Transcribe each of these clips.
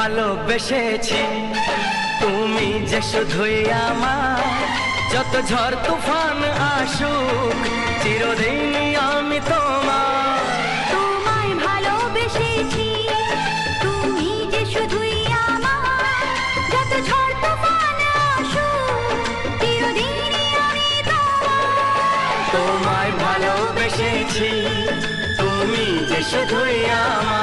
ভালোবেসেছি, তুমি যে শুধুই আমার। যত ঝড় তুফান আসুক চিরদিনই আমি তোমার। তোমায় ভালোবেসেছি, তুমি যে শুধুই আমার। যত ঝড় তুফান আসুক চিরদিনই আমি তোমার। তোমায় ভালোবেসেছি, তুমি যে শুধুই আমার।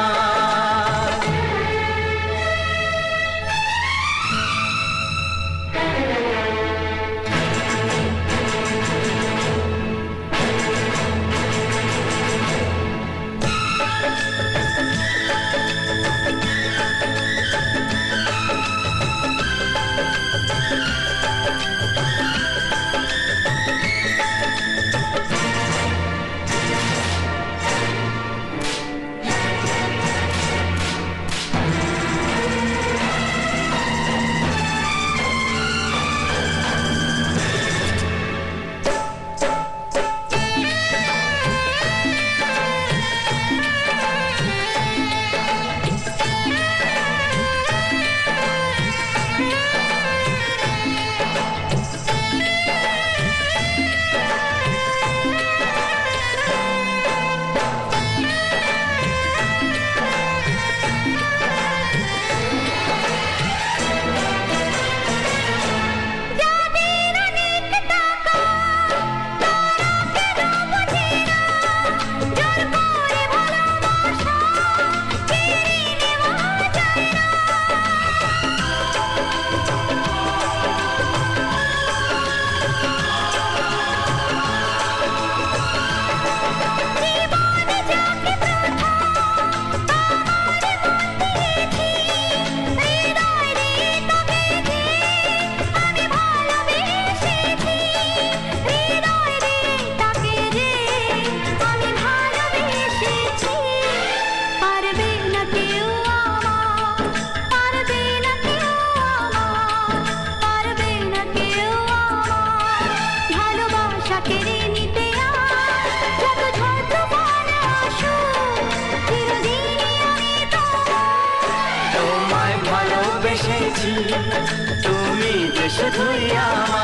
তুমি যে শুধুই আমার।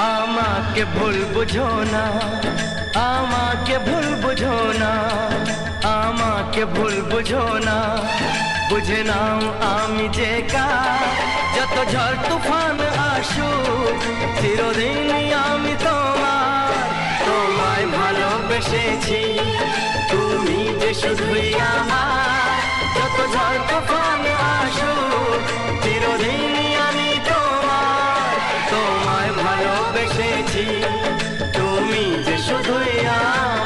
আমাকে ভুল বুঝো না, আমাকে ভুল বুঝো না, আমাকে ভুল বুঝো না। বুঝে নাও আমি যে কার। যত ঝড় তুফান আসুক চিরদিনই আমি তোমার। তোমায় ভালোবেসেছি, তুমি যে শুধুই আমার। যত ঝড় তুফান আসুক চিরদিনই আমি তোমার। তোমায় ভালোবেসেছি, তুমি যে শুধুই আমার।